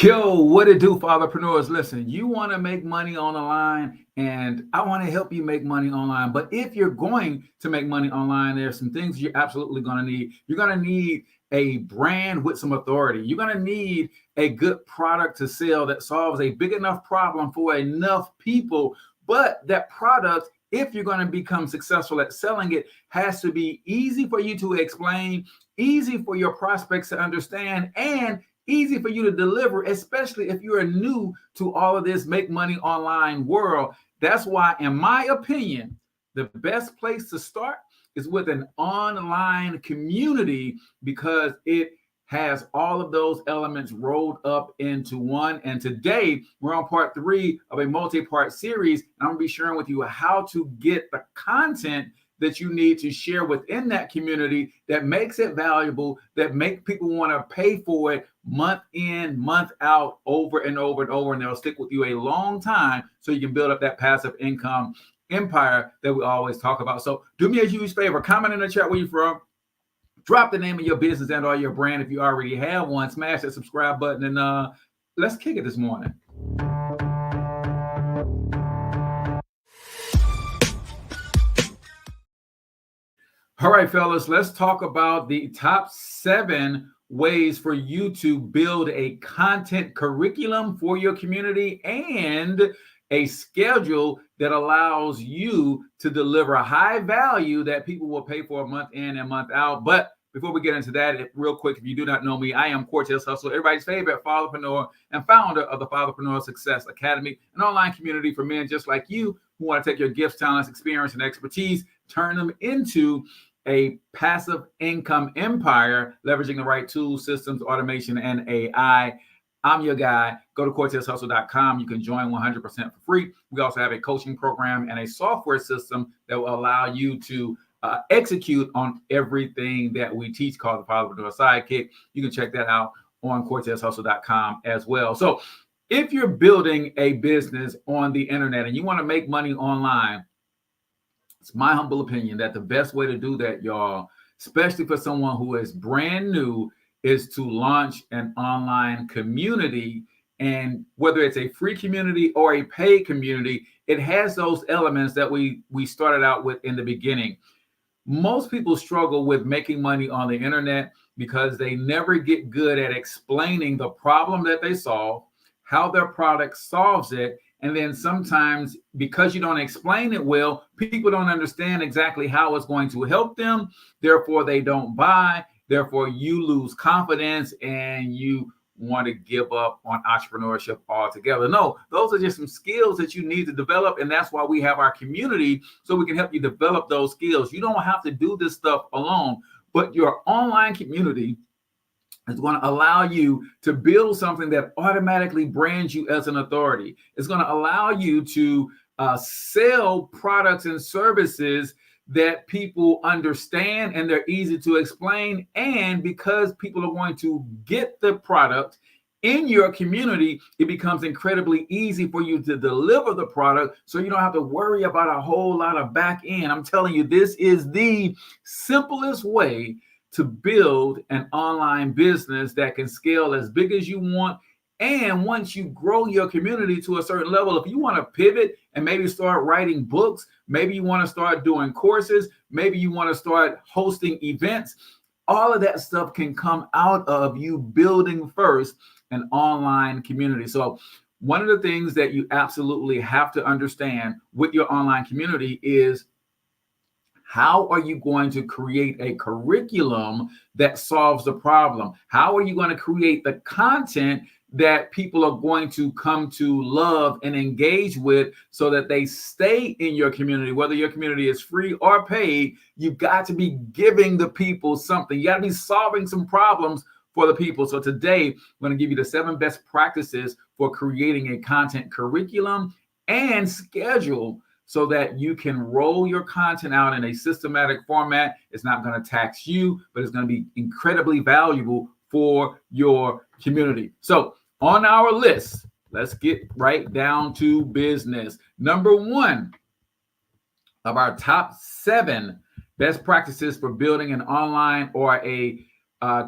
Yo, what it do, fatherpreneurs? Listen, you want to make money on the line, and I want to help you make money online. But if you're going to make money online, there's some things you're absolutely going to need. You're going to need a brand with some authority. You're going to need a good product to sell that solves a big enough problem for enough people. But that product, if you're going to become successful at selling it, has to be easy for you to explain, easy for your prospects to understand, and easy for you to deliver, especially if you're new to all of this make money online world. That's why, in my opinion, the best place to start is with an online community because it has all of those elements rolled up into one. And today we're on part 3 of a multi-part series. And I'm going to be sharing with you how to get the content that you need to share within that community that makes it valuable, that make people want to pay for it month in, month out, over and over and over, and they'll stick with you a long time so you can build up that passive income empire that we always talk about. So do me a huge favor, comment in the chat where you're from, drop the name of your business and or your brand if you already have one, smash that subscribe button, and let's kick it this morning. All right, fellas, let's talk about the top 7 ways for you to build a content curriculum for your community and a schedule that allows you to deliver high value that people will pay for month in and month out. But before we get into that, real quick, if you do not know me, I am Cortez Hustle, everybody's favorite fatherpreneur and founder of the Fatherpreneur Success Academy, an online community for men just like you who want to take your gifts, talents, experience, and expertise, turn them into a passive income empire, leveraging the right tools, systems, automation, and AI. I'm your guy. Go to CortezHustle.com. You can join 100% for free. We also have a coaching program and a software system that will allow you to execute on everything that we teach called the Fatherpreneur Sidekick. You can check that out on CortezHustle.com as well. So if you're building a business on the internet and you want to make money online, it's my humble opinion that the best way to do that, y'all, especially for someone who is brand new, is to launch an online community. And whether it's a free community or a paid community, it has those elements that we started out with in the beginning. Most people struggle with making money on the internet because they never get good at explaining the problem that they solve, how their product solves it. And then sometimes because you don't explain it well, people don't understand exactly how it's going to help them. Therefore, they don't buy. Therefore, you lose confidence and you want to give up on entrepreneurship altogether. No, those are just some skills that you need to develop. And that's why we have our community, so we can help you develop those skills. You don't have to do this stuff alone, but your online community is going to allow you to build something that automatically brands you as an authority. It's going to allow you to sell products and services that people understand and they're easy to explain. And because people are going to get the product in your community, it becomes incredibly easy for you to deliver the product, so you don't have to worry about a whole lot of back end. I'm telling you, this is the simplest way to build an online business that can scale as big as you want. And once you grow your community to a certain level, if you want to pivot and maybe start writing books, maybe you want to start doing courses, maybe you want to start hosting events, all of that stuff can come out of you building first an online community. So one of the things that you absolutely have to understand with your online community is, how are you going to create a curriculum that solves the problem? How are you going to create the content that people are going to come to love and engage with so that they stay in your community? Whether your community is free or paid, you've got to be giving the people something. You got to be solving some problems for the people. So today, I'm going to give you the 7 best practices for creating a content curriculum and schedule so that you can roll your content out in a systematic format. It's not going to tax you, but it's going to be incredibly valuable for your community. So on our list, let's get right down to business. Number 1 of our top 7 best practices for building an online or a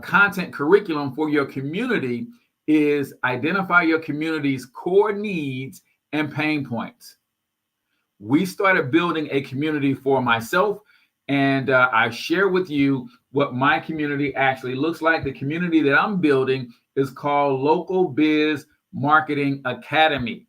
content curriculum for your community is identify your community's core needs and pain points. We started building a community for myself, and I share with you what my community actually looks like. The community that I'm building is called Local Biz Marketing Academy.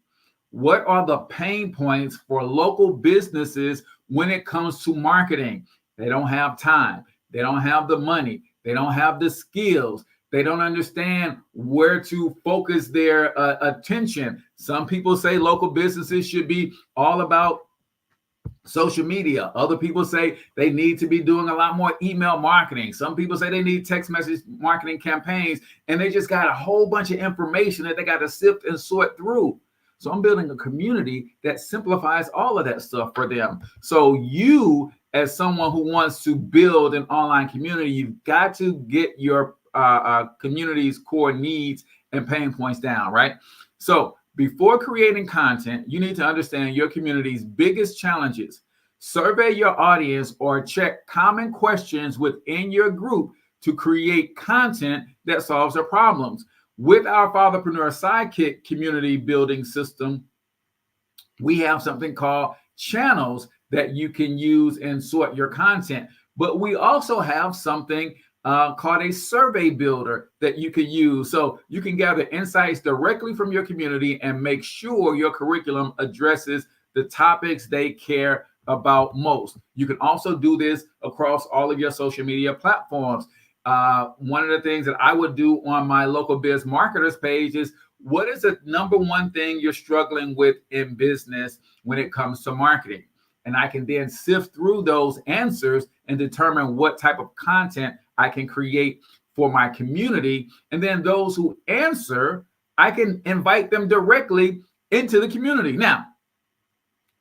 What are the pain points for local businesses when it comes to marketing? They don't have time. They don't have the money. They don't have the skills. They don't understand where to focus their attention. Some people say local businesses should be all about social media. Other people say they need to be doing a lot more email marketing. Some people say they need text message marketing campaigns, and they just got a whole bunch of information that they got to sift and sort through. So I'm building a community that simplifies all of that stuff for them. So you, as someone who wants to build an online community, you've got to get your community's core needs and pain points down, right? So before creating content, you need to understand your community's biggest challenges. Survey your audience or check common questions within your group to create content that solves their problems. With our Fatherpreneur Sidekick community building system, we have something called channels that you can use and sort your content. But we also have something called a survey builder that you can use. So you can gather insights directly from your community and make sure your curriculum addresses the topics they care about most. You can also do this across all of your social media platforms. One of the things that I would do on my local biz marketers page is, what is the number one thing you're struggling with in business when it comes to marketing? And I can then sift through those answers and determine what type of content I can create for my community. And then those who answer, I can invite them directly into the community. Now,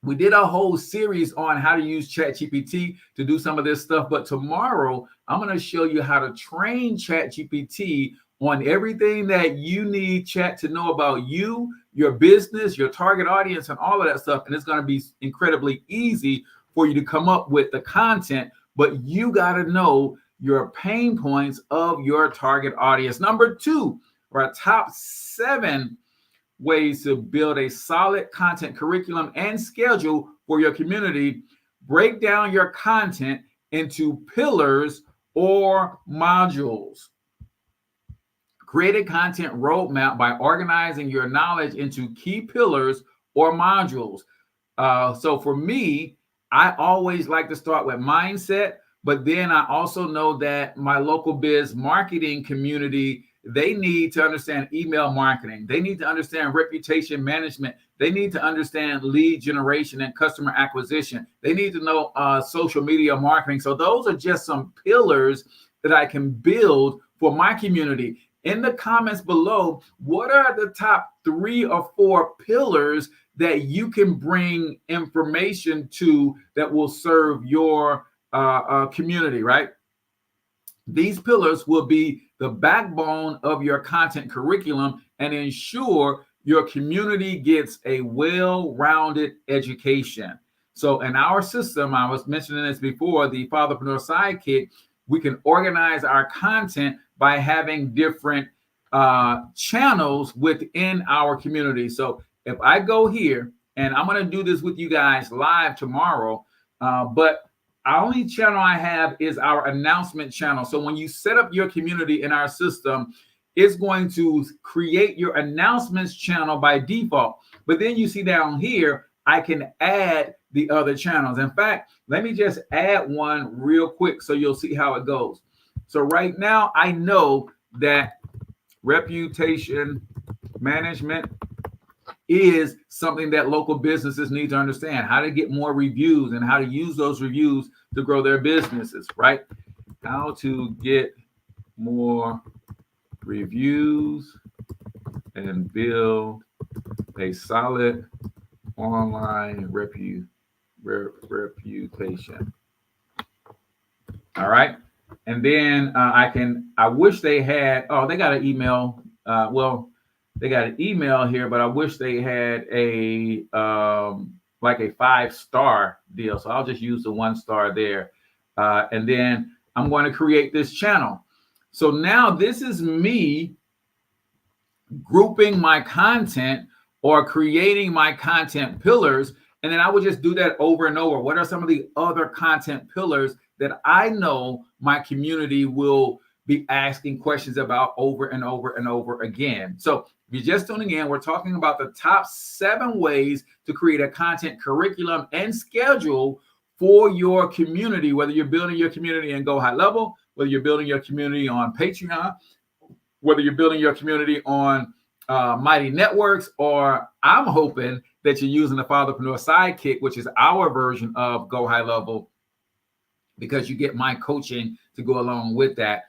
we did a whole series on how to use ChatGPT to do some of this stuff, but tomorrow I'm going to show you how to train ChatGPT on everything that you need Chat to know about you, your business, your target audience, and all of that stuff. And it's going to be incredibly easy for you to come up with the content, but you got to know your pain points of your target audience. Number 2, our top 7 ways to build a solid content curriculum and schedule for your community. Break down your content into pillars or modules. Create a content roadmap by organizing your knowledge into key pillars or modules. So for me, I always like to start with mindset, but then I also know that my local biz marketing community, they need to understand email marketing. They need to understand reputation management. They need to understand lead generation and customer acquisition. They need to know social media marketing. So those are just some pillars that I can build for my community. In the comments below, what are the top 3 or 4 pillars that you can bring information to that will serve your community, right? These pillars will be the backbone of your content curriculum and ensure your community gets a well-rounded education. So in our system, I was mentioning this before, the Fatherpreneur Sidekick, we can organize our content by having different channels within our community. So if I go here, and I'm going to do this with you guys live tomorrow, but our only channel I have is our announcement channel. So when you set up your community in our system, it's going to create your announcements channel by default. But then you see down here, I can add the other channels. In fact, let me just add one real quick so you'll see how it goes. So right now, I know that reputation management is something that local businesses need to understand, how to get more reviews and how to use those reviews to grow their businesses, right? How to get more reviews and build a solid online reputation. All right. And then I wish they had, they got an email. They got an email here, but I wish they had a like a 5-star deal. So I'll just use the 1-star there. And then I'm going to create this channel. So now this is me grouping my content or creating my content pillars. And then I would just do that over and over. What are some of the other content pillars that I know my community will be asking questions about over and over and over again? So if you're just tuning in, we're talking about the top 7 ways to create a content curriculum and schedule for your community, whether you're building your community in Go HighLevel, whether you're building your community on Patreon, whether you're building your community on Mighty Networks, or I'm hoping that you're using the Fatherpreneur Sidekick, which is our version of Go HighLevel, because you get my coaching to go along with that.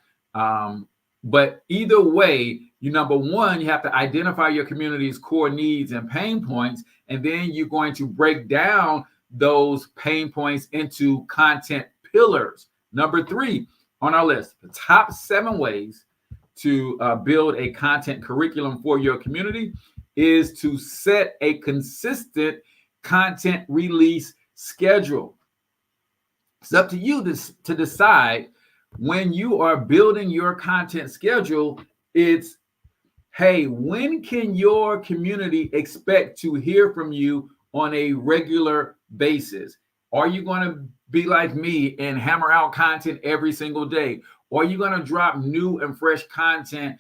But either way, number one, you have to identify your community's core needs and pain points, and then you're going to break down those pain points into content pillars. Number 3 on our list, the top 7 ways to build a content curriculum for your community is to set a consistent content release schedule. It's up to you to decide when you are building your content schedule. It's, hey, when can your community expect to hear from you on a regular basis? Are you going to be like me and hammer out content every single day? Or are you going to drop new and fresh content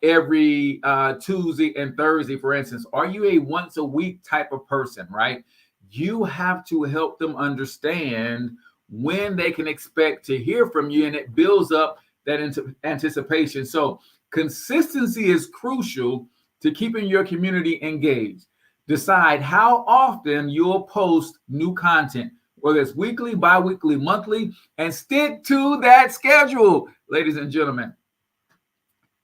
every Tuesday and Thursday, for instance? Are you a once a week type of person, right? You have to help them understand when they can expect to hear from you, and it builds up that anticipation. So consistency is crucial to keeping your community engaged. Decide how often you'll post new content, whether it's weekly, bi-weekly, monthly, and stick to that schedule, ladies and gentlemen.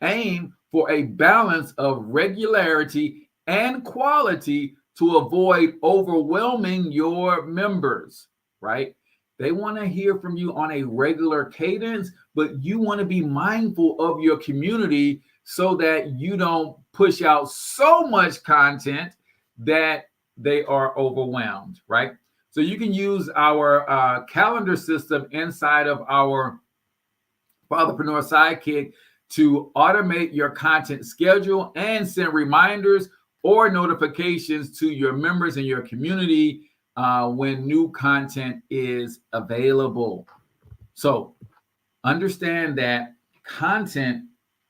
Aim for a balance of regularity and quality to avoid overwhelming your members, right? They want to hear from you on a regular cadence, but you want to be mindful of your community so that you don't push out so much content that they are overwhelmed, right? So you can use our calendar system inside of our Fatherpreneur Sidekick to automate your content schedule and send reminders or notifications to your members in your community when new content is available. So understand that content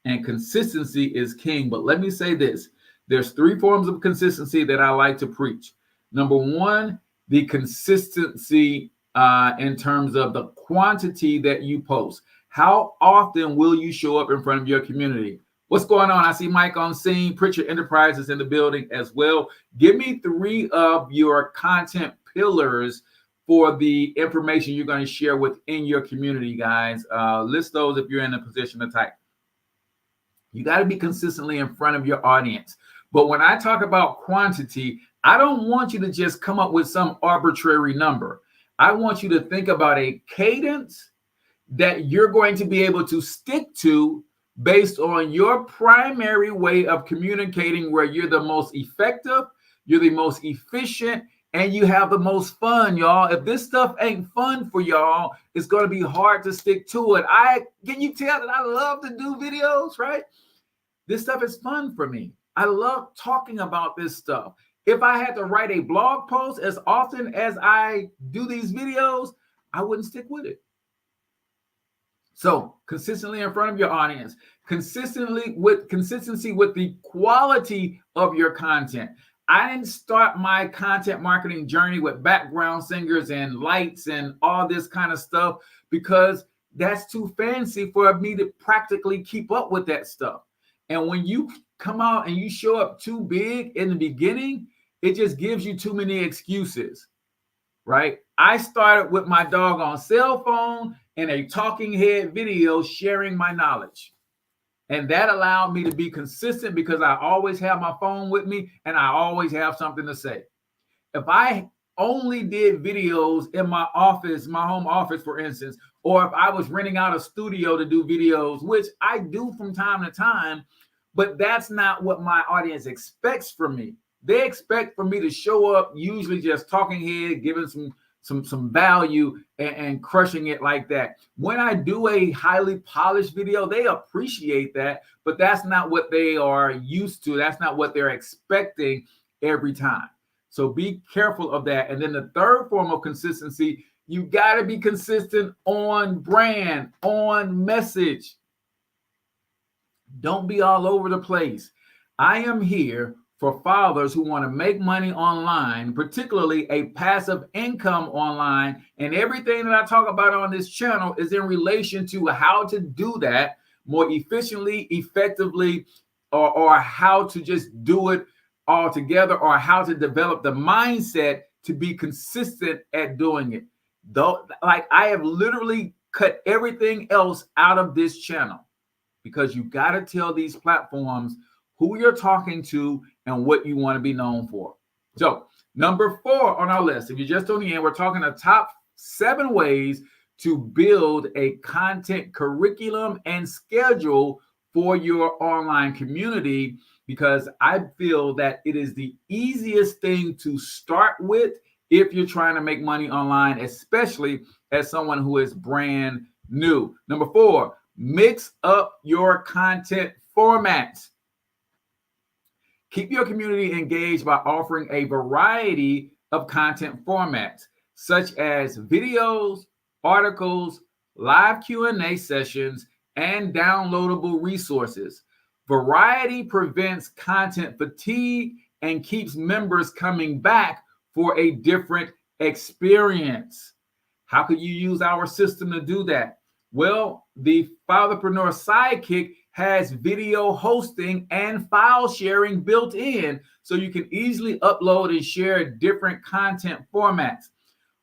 and consistency is king. But let me say this. There's 3 forms of consistency that I like to preach. Number 1, the consistency in terms of the quantity that you post. How often will you show up in front of your community? What's going on? I see Mike on scene. Pritchard Enterprises in the building as well. Give me 3 of your content pillars for the information you're going to share within your community, guys. List those if you're in a position to type. You got to be consistently in front of your audience. But when I talk about quantity, I don't want you to just come up with some arbitrary number. I want you to think about a cadence that you're going to be able to stick to based on your primary way of communicating, where you're the most effective, you're the most efficient, and you have the most fun, y'all. If this stuff ain't fun for y'all, it's going to be hard to stick to it. Can you tell that I love to do videos, right? This stuff is fun for me. I love talking about this stuff. If I had to write a blog post as often as I do these videos, I wouldn't stick with it. So consistently in front of your audience, consistency with the quality of your content. I didn't start my content marketing journey with background singers and lights and all this kind of stuff because that's too fancy for me to practically keep up with that stuff. And when you come out and you show up too big in the beginning, it just gives you too many excuses, right? I started with my doggone cell phone and a talking head video sharing my knowledge. And that allowed me to be consistent because I always have my phone with me and I always have something to say. If I only did videos in my office, my home office, for instance, or if I was renting out a studio to do videos, which I do from time to time, but that's not what my audience expects from me. They expect for me to show up, usually just talking head, giving some value and crushing it like that. When I do a highly polished video, they appreciate that, but that's not what they are used to. That's not what they're expecting every time. So be careful of that. And then the third form of consistency, you got to be consistent on brand, on message. Don't be all over the place. I am here for fathers who want to make money online, particularly a passive income online. And everything that I talk about on this channel is in relation to how to do that more efficiently, effectively, or how to just do it all together, or how to develop the mindset to be consistent at doing it. Though, like, I have literally cut everything else out of this channel, because you got to tell these platforms who you're talking to and what you want to be known for. So number 4 on our list, if you're just tuning in, we're talking the top 7 ways to build a content curriculum and schedule for your online community, because I feel that it is the easiest thing to start with if you're trying to make money online, especially as someone who is brand new. Number 4, mix up your content formats. Keep your community engaged by offering a variety of content formats, such as videos, articles, live Q&A sessions, and downloadable resources. Variety prevents content fatigue and keeps members coming back for a different experience. How could you use our system to do that? Well, the Fatherpreneur Sidekick has video hosting and file sharing built in, so you can easily upload and share different content formats.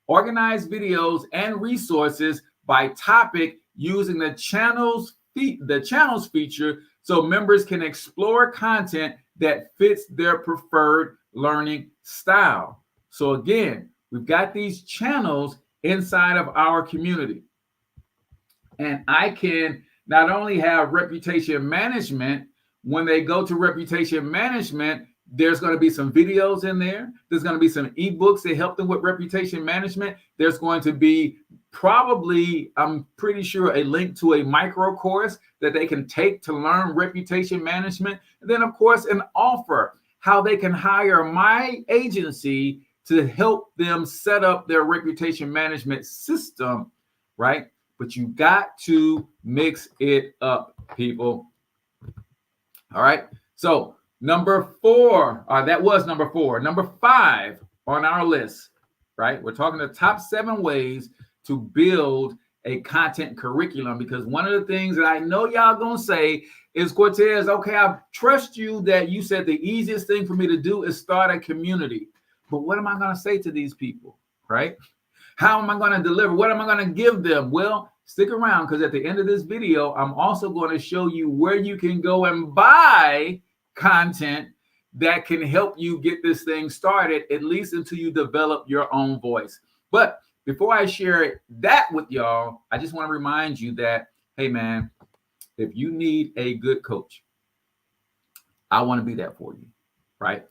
Organize videos and resources by topic using the channels feature, so members can explore content that fits their preferred learning style. So again, we've got these channels inside of our community, and I can not only have reputation management. When they go to reputation management, there's going to be some videos in there. There's going to be some ebooks that help them with reputation management. There's going to be probably, I'm pretty sure, a link to a micro course that they can take to learn reputation management. And then, of course, an offer, how they can hire my agency to help them set up their reputation management system, right? But you got to mix it up, people. All right. So number 4, that was number 4. Number 5 on our list, right? We're talking the top 7 ways to build a content curriculum, because one of the things that I know y'all gonna say is, Cortez, okay, I trust you that you said the easiest thing for me to do is start a community. But what am I gonna say to these people, right? How am I going to deliver? What am I going to give them? Well, stick around, because at the end of this video, I'm also going to show you where you can go and buy content that can help you get this thing started, at least until you develop your own voice. But before I share that with y'all, I just want to remind you that, hey, man, if you need a good coach, I want to be that for you, right?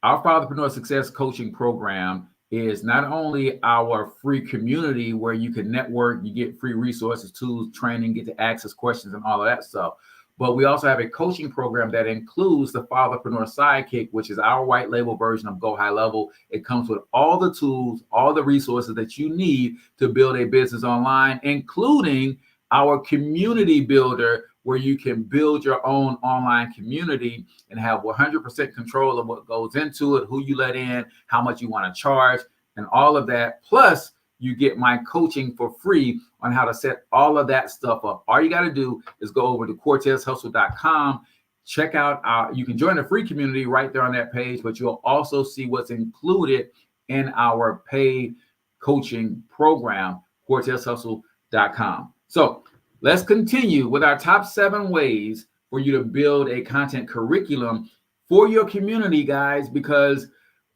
Our Fatherpreneur Success Coaching Program is not only our free community where you can network, you get free resources, tools, training, get to access questions and all of that stuff, but we also have a coaching program that includes the Fatherpreneur Sidekick, which is our white label version of Go HighLevel. It comes with all the tools, all the resources that you need to build a business online, including our community builder, where you can build your own online community and have 100% control of what goes into it, who you let in, how much you want to charge, and all of that. Plus, you get my coaching for free on how to set all of that stuff up. All you got to do is go over to CortezHustle.com. Check out you can join the free community right there on that page, but you'll also see what's included in our paid coaching program, CortezHustle.com. So let's continue with our top 7 ways for you to build a content curriculum for your community, guys, because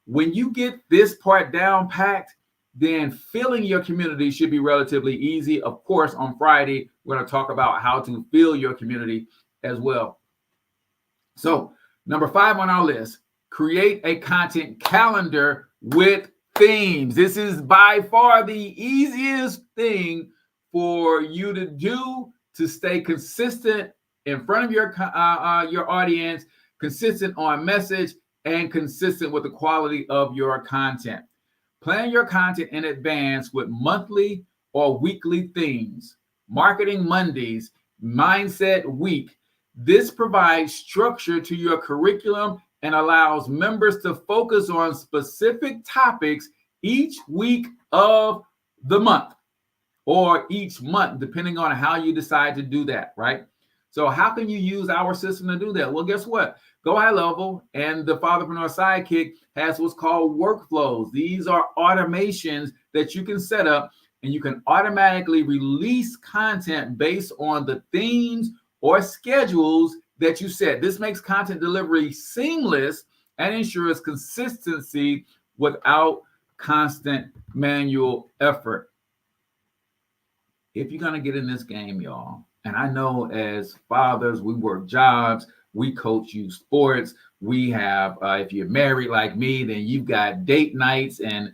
when you get this part down packed, then filling your community should be relatively easy. Of course, on Friday, we're going to talk about how to fill your community as well. So number 5 on our list, create a content calendar with themes. This is by far the easiest thing for you to do to stay consistent in front of your audience, consistent on message, and consistent with the quality of your content. Plan your content in advance with monthly or weekly themes. Marketing Mondays, Mindset Week. This provides structure to your curriculum and allows members to focus on specific topics each week of the month or each month, depending on how you decide to do that, right? So how can you use our system to do that? Well, guess what? Go HighLevel and the Fatherpreneur Sidekick has what's called workflows. These are automations that you can set up, and you can automatically release content based on the themes or schedules that you set. This makes content delivery seamless and ensures consistency without constant manual effort. If you're going to get in this game, y'all, and I know as fathers, we work jobs, we coach you sports, we have, if you're married like me, then you've got date nights and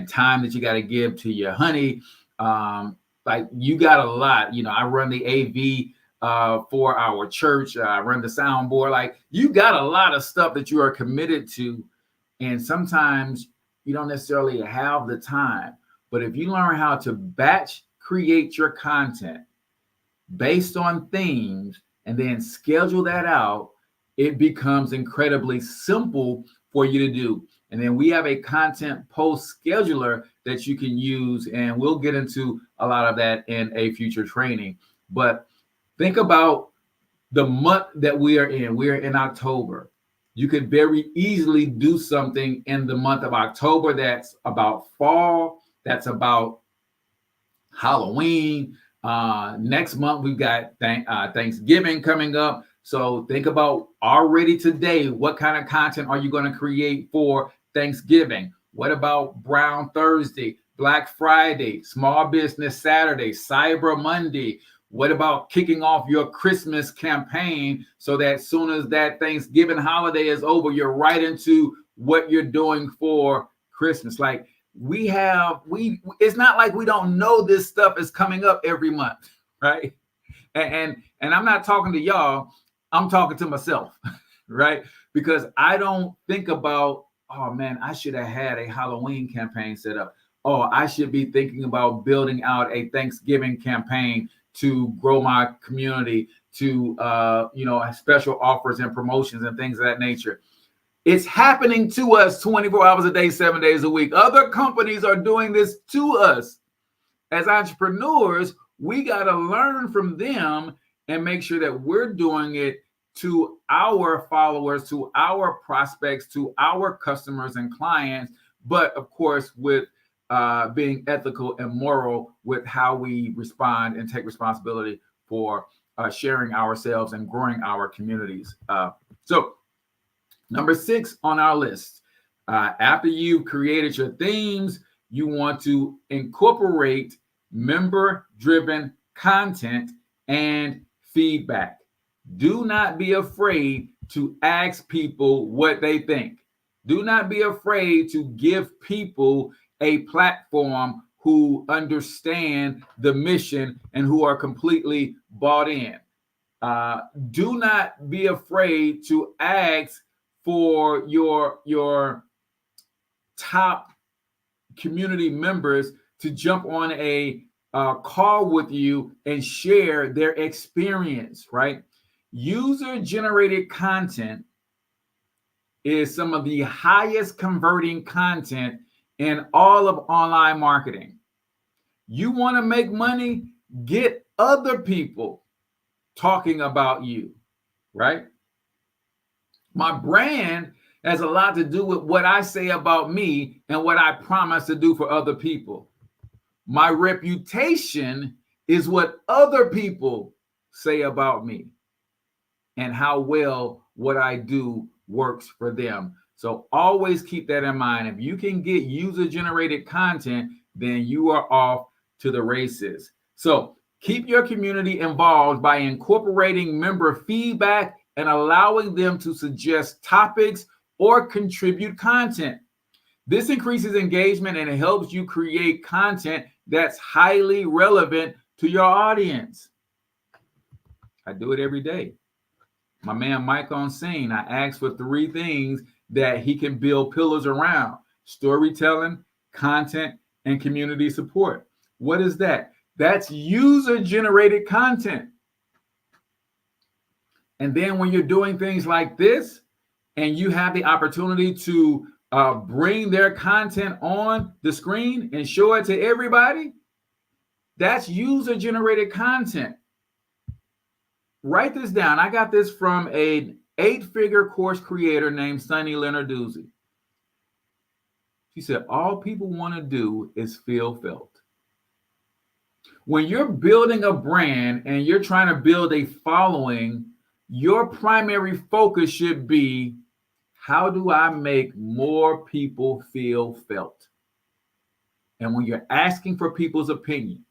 time that you got to give to your honey. Like you got a lot, I run the AV for our church. I run the soundboard. Like you got a lot of stuff that you are committed to. And sometimes you don't necessarily have the time, but if you learn how to batch create your content based on themes and then schedule that out, it becomes incredibly simple for you to do. And then we have a content post scheduler that you can use, and we'll get into a lot of that in a future training. But think about the month that we are in. We are in October. You could very easily do something in the month of October that's about fall, that's about Halloween. Next month, we've got Thanksgiving coming up. So think about already today, what kind of content are you going to create for Thanksgiving? What about Brown Thursday, Black Friday, Small Business Saturday, Cyber Monday? What about kicking off your Christmas campaign so that as soon as that Thanksgiving holiday is over, you're right into what you're doing for Christmas? Like it's not like we don't know this stuff is coming up every month, right? And I'm not talking to y'all, I'm talking to myself, right? Because I don't think about, oh man, I should have had a Halloween campaign set up. Oh, I should be thinking about building out a Thanksgiving campaign to grow my community, to special offers and promotions and things of that nature. It's happening to us 24 hours a day, 7 days a week. Other companies are doing this to us. As entrepreneurs, we got to learn from them and make sure that we're doing it to our followers, to our prospects, to our customers and clients, but of course, with being ethical and moral with how we respond and take responsibility for sharing ourselves and growing our communities. So number 6 on our list, after you've created your themes, you want to incorporate member-driven content and feedback. Do not be afraid to ask people what they think. Do not be afraid to give people a platform who understand the mission and who are completely bought in. Do not be afraid to ask for your top community members to jump on a call with you and share their experience, right? User-generated content is some of the highest converting content in all of online marketing. You want to make money? Get other people talking about you, right? My brand has a lot to do with what I say about me and what I promise to do for other people. My reputation is what other people say about me and how well what I do works for them. So always keep that in mind. If you can get user-generated content, then you are off to the races. So keep your community involved by incorporating member feedback and allowing them to suggest topics or contribute content. This increases engagement and it helps you create content that's highly relevant to your audience. I do it every day. My man Mike on scene, I ask for 3 things that he can build pillars around: storytelling, content, and community support. What is that? That's user-generated content. And then when you're doing things like this and you have the opportunity to bring their content on the screen and show it to everybody, that's user-generated content. Write this down. I got this from an 8-figure course creator named Sunny Lenarduzzi. She said, all people want to do is feel felt. When you're building a brand and you're trying to build a following, your primary focus should be, how do I make more people feel felt? And when you're asking for people's opinion,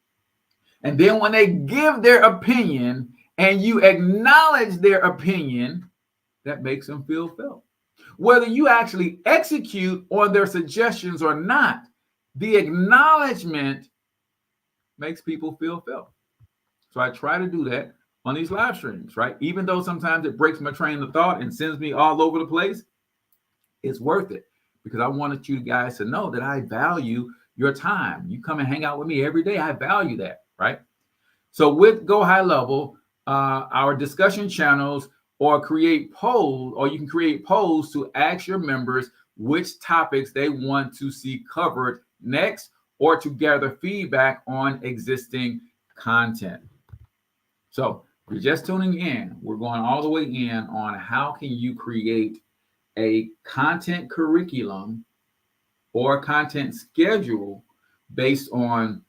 and then when they give their opinion and you acknowledge their opinion, that makes them feel felt. Whether you actually execute on their suggestions or not, the acknowledgement makes people feel felt. So I try to do that on these live streams, right? Even though sometimes it breaks my train of thought and sends me all over the place, it's worth it because I wanted you guys to know that I value your time. You come and hang out with me every day. I value that, right? So with Go HighLevel, our discussion channels or create polls, or you can create polls to ask your members which topics they want to see covered next, or to gather feedback on existing content. So if you're just tuning in, we're going all the way in on how can you create a content curriculum or content schedule based on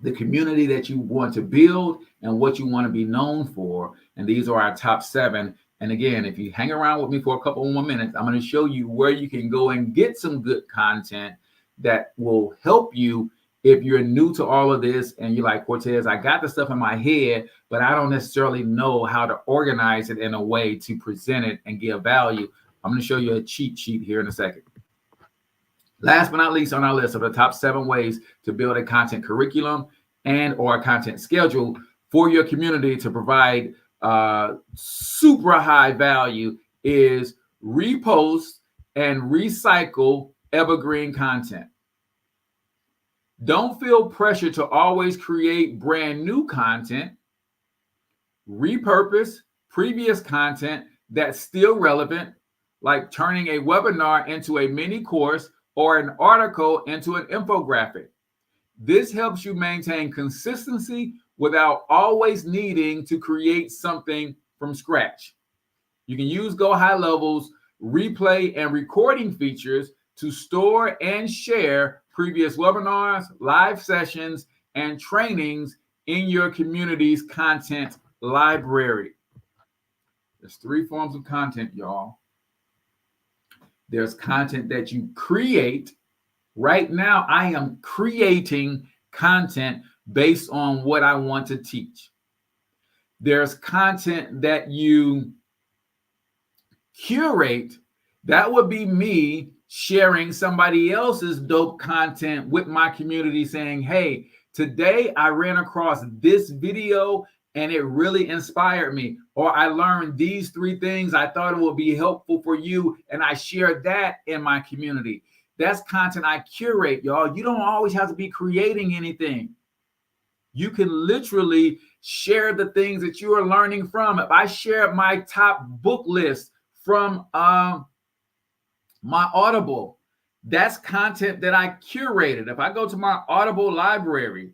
the community that you want to build and what you want to be known for. And these are our top 7. And again, if you hang around with me for a couple more minutes, I'm going to show you where you can go and get some good content that will help you if you're new to all of this and you're like, Cortez, I got the stuff in my head, but I don't necessarily know how to organize it in a way to present it and give value. I'm going to show you a cheat sheet here in a second. Last but not least on our list of the top 7 ways to build a content curriculum and or a content schedule for your community to provide super high value is repost and recycle evergreen content. Don't feel pressure to always create brand new content. Repurpose previous content that's still relevant, like turning a webinar into a mini course or an article into an infographic. This helps you maintain consistency without always needing to create something from scratch. You can use Go HighLevel's replay and recording features to store and share previous webinars, live sessions, and trainings in your community's content library. There's 3 forms of content, y'all. There's content that you create. Right now, I am creating content based on what I want to teach. There's content that you curate. That would be me sharing somebody else's dope content with my community saying, hey, today I ran across this video and it really inspired me. Or I learned these 3 things. I thought it would be helpful for you. And I shared that in my community. That's content I curate, y'all. You don't always have to be creating anything. You can literally share the things that you are learning from. If I share my top book list from my Audible, that's content that I curated. If I go to my Audible library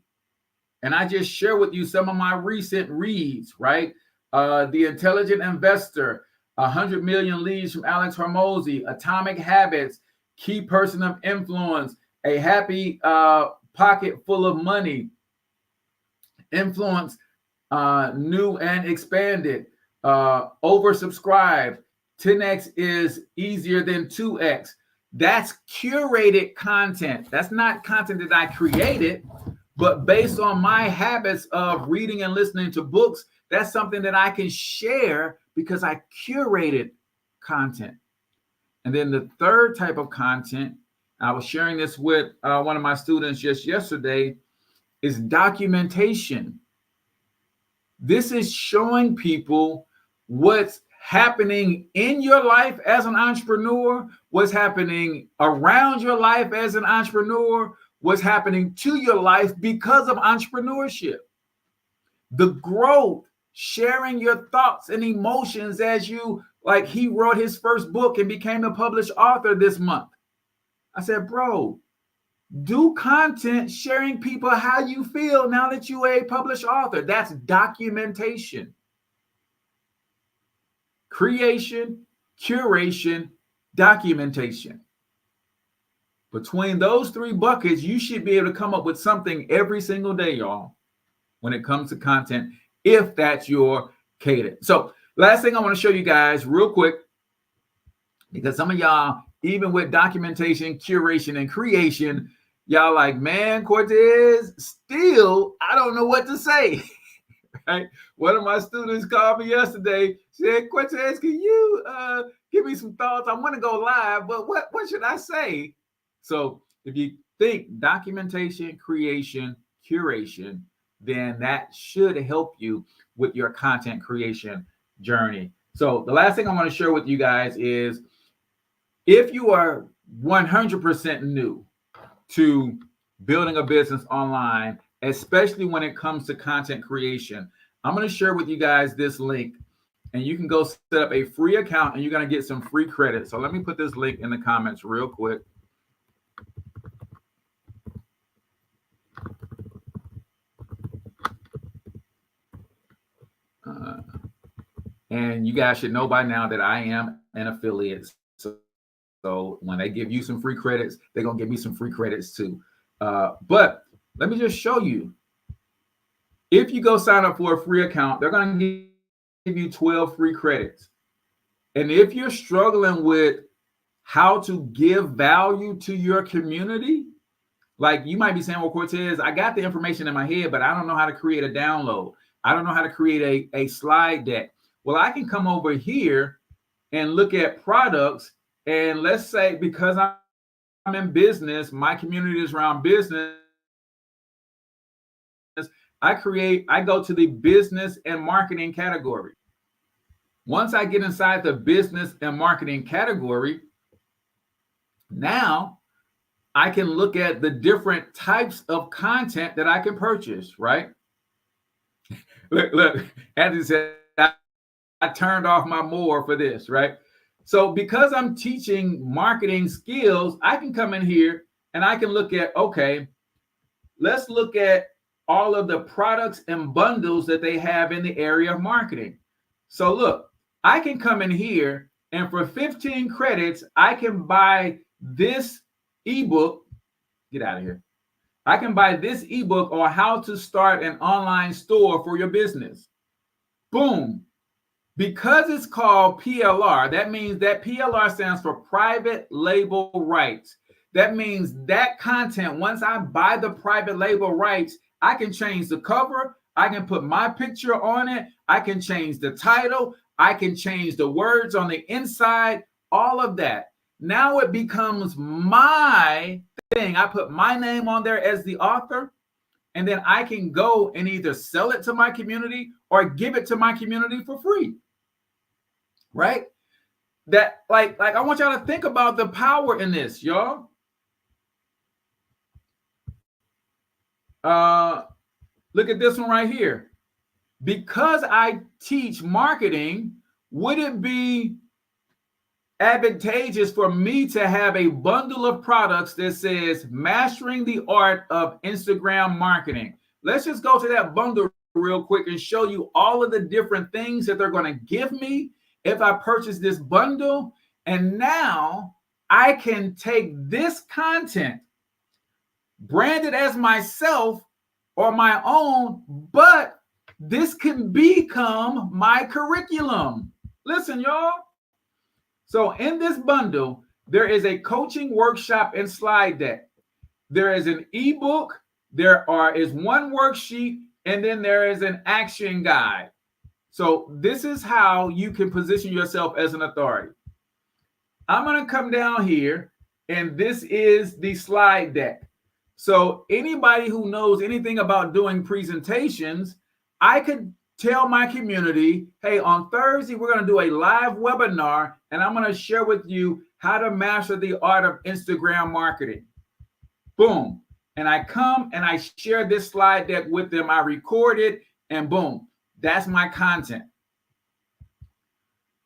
and I just share with you some of my recent reads, right? The Intelligent Investor, 100 Million Leads from Alex Hormozy, Atomic Habits, Key Person of Influence, A Happy Pocket Full of Money, Influence New and Expanded, Oversubscribed, 10x is easier than 2x. That's curated content. That's not content that I created, but based on my habits of reading and listening to books, that's something that I can share because I curated content. And then the third type of content I was sharing this with one of my students just yesterday, is documentation. This is showing people what's happening in your life as an entrepreneur, what's happening around your life as an entrepreneur, what's happening to your life because of entrepreneurship. The growth, sharing your thoughts and emotions as you, like he wrote his first book and became a published author this month. I said, bro, do content sharing people how you feel now that you're a published author. That's documentation. Creation, curation, documentation. Between those three buckets, you should be able to come up with something every single day, y'all, when it comes to content, if that's your cadence. So last thing I want to show you guys real quick, because some of y'all, even with documentation, curation, and creation, y'all like, man, Cortez, still, I don't know what to say. Right? One of my students called me yesterday, said, Cortez, can you give me some thoughts? I want to go live, but what should I say? So if you think documentation, creation, curation, then that should help you with your content creation journey. So the last thing I want to share with you guys is, if you are 100% new to building a business online, especially when it comes to content creation, I'm going to share with you guys this link, and you can go set up a free account and you're going to get some free credit. So let me put this link in the comments real quick. And you guys should know by now that I am an affiliate. So when they give you some free credits, they're going to give me some free credits too. But let me just show you. If you go sign up for a free account, they're going to give you 12 free credits. And if you're struggling with how to give value to your community, like you might be saying, well, Cortez, I got the information in my head, but I don't know how to create a download. I don't know how to create a slide deck. Well, I can come over here and look at products. And let's say, because I'm in business, my community is around business, I go to the business and marketing category. Once I get inside the business and marketing category, now I can look at the different types of content that I can purchase, right? Look, Anthony said, I turned off my more for this, right? So because I'm teaching marketing skills, I can come in here and I can look at, okay, let's look at all of the products and bundles that they have in the area of marketing. So look, I can come in here and for 15 credits, I can buy this ebook. Get out of here. I can buy this ebook on how to start an online store for your business. Boom. Because it's called PLR, that means that PLR stands for private label rights. That means that content, once I buy the private label rights, I can change the cover. I can put my picture on it. I can change the title. I can change the words on the inside, all of that. Now it becomes my thing. I put my name on there as the author, and then I can go and either sell it to my community or give it to my community for free. Right? That like I want y'all to think about the power in this, y'all. Look at this one right here. Because I teach marketing, would it be advantageous for me to have a bundle of products that says mastering the art of Instagram marketing? Let's just go to that bundle real quick and show you all of the different things that they're going to give me if I purchase this bundle. And now I can take this content, brand it as myself or my own, but this can become my curriculum. Listen, y'all. So in this bundle, there is a coaching workshop and slide deck. There is an ebook, is one worksheet, and then there is an action guide. So this is how you can position yourself as an authority. I'm going to come down here And this is the slide deck. So anybody who knows anything about doing presentations, I could tell my community, hey, on Thursday, we're going to do a live webinar, and I'm going to share with you how to master the art of Instagram marketing. Boom. And I come and I share this slide deck with them. I record it, and boom, that's my content.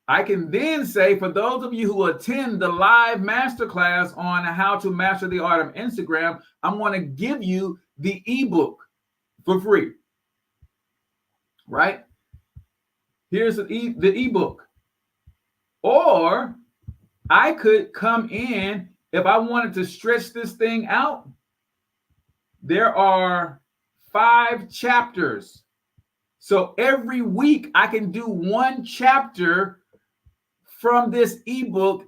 I can then say, for those of you who attend the live masterclass on how to master the art of Instagram, I'm going to give you the ebook for free. Right? Here's the ebook. Or I could come in, if I wanted to stretch this thing out, there are 5 chapters. So every week I can do 1 chapter from this ebook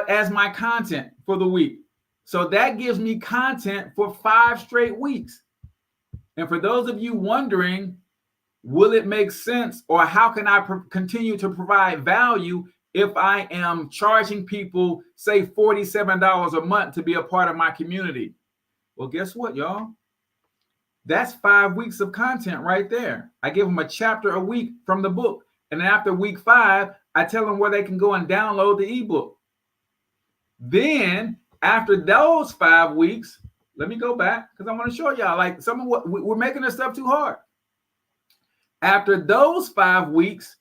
as my content for the week. So that gives me content for 5 straight weeks. And for those of you wondering, will it make sense, or how can I continue to provide value if I am charging people, say, $47 a month to be a part of my community? Well, guess what, y'all? That's 5 weeks of content right there. I give them a chapter a week from the book. And then after week 5, I tell them where they can go and download the ebook. Then after those 5 weeks, let me go back because I want to show y'all, like, some of what we're making this stuff too hard. After those 5 weeks,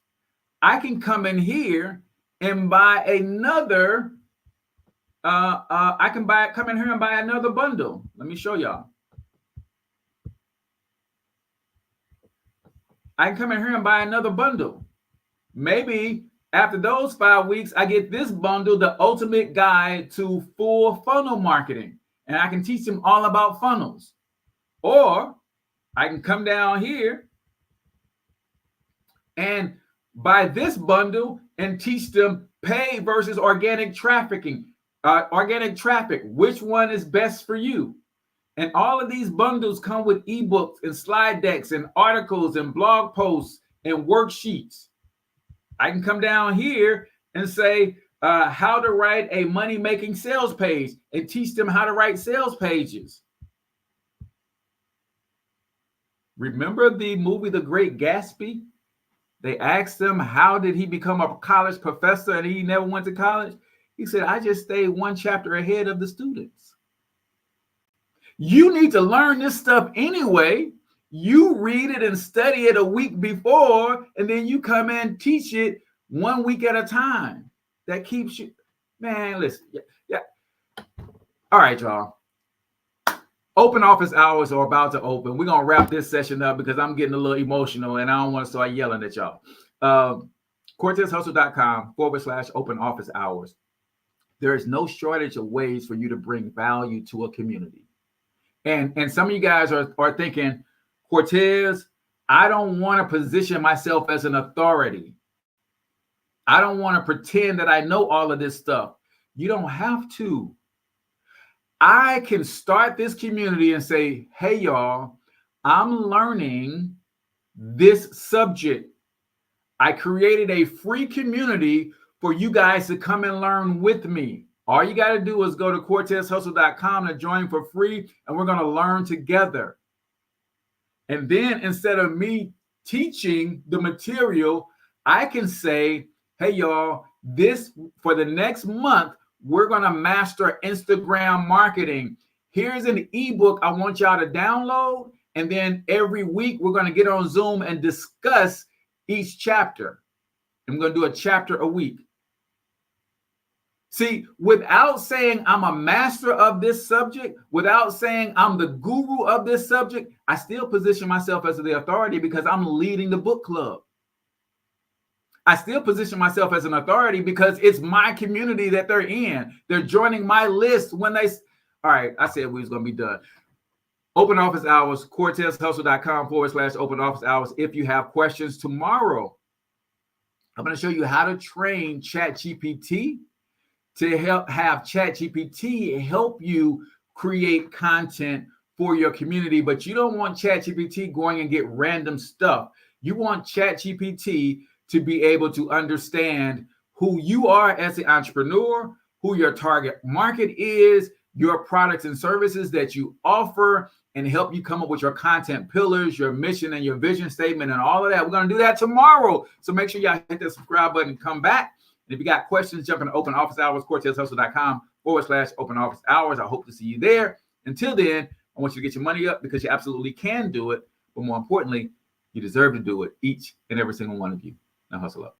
I can come in here and buy another. I can come in here and buy another bundle. Let me show y'all. I can come in here and buy another bundle. Maybe after those 5 weeks, I get this bundle, the ultimate guide to full funnel marketing, and I can teach them all about funnels. Or I can come down here and buy this bundle and teach them pay versus organic trafficking, organic traffic. Which one is best for you? And all of these bundles come with ebooks and slide decks and articles and blog posts and worksheets. I can come down here and say how to write a money-making sales page and teach them how to write sales pages. Remember the movie The Great Gatsby? They asked him, how did he become a college professor and he never went to college? He said, I just stayed 1 chapter ahead of the students. You need to learn this stuff anyway. You read it and study it a week before, and then you come and teach it 1 week at a time. That keeps you, man, listen. Yeah. All right, y'all. Open office hours are about to open. We're going to wrap this session up because I'm getting a little emotional and I don't want to start yelling at y'all. CortezHustle.com/open office hours. There is no shortage of ways for you to bring value to a community. And some of you guys are thinking, Cortez, I don't want to position myself as an authority. I don't want to pretend that I know all of this stuff. You don't have to. I can start this community and say, hey, y'all, I'm learning this subject. I created a free community for you guys to come and learn with me. All you got to do is go to CortezHustle.com to join for free, and we're going to learn together. And then instead of me teaching the material, I can say, hey, y'all, this for the next month, we're going to master Instagram marketing. Here's an ebook I want y'all to download. And then every week, we're going to get on Zoom and discuss each chapter. I'm going to do a chapter a week. See, without saying I'm a master of this subject, without saying I'm the guru of this subject, I still position myself as the authority because I'm leading the book club. I still position myself as an authority because it's my community that they're in. They're joining my list when they... All right, I said we was going to be done. Open office hours, CortezHustle.com/open office hours. If you have questions tomorrow, I'm going to show you how to train ChatGPT to have ChatGPT help you create content for your community. But you don't want ChatGPT going and get random stuff. You want ChatGPT to be able to understand who you are as an entrepreneur, who your target market is, your products and services that you offer, and help you come up with your content pillars, your mission and your vision statement and all of that. We're going to do that tomorrow. So make sure y'all hit that subscribe button and come back. And if you got questions, jump into open office hours, CortezHustle.com/open office hours. I hope to see you there. Until then, I want you to get your money up because you absolutely can do it. But more importantly, you deserve to do it, each and every single one of you. Now hustle up.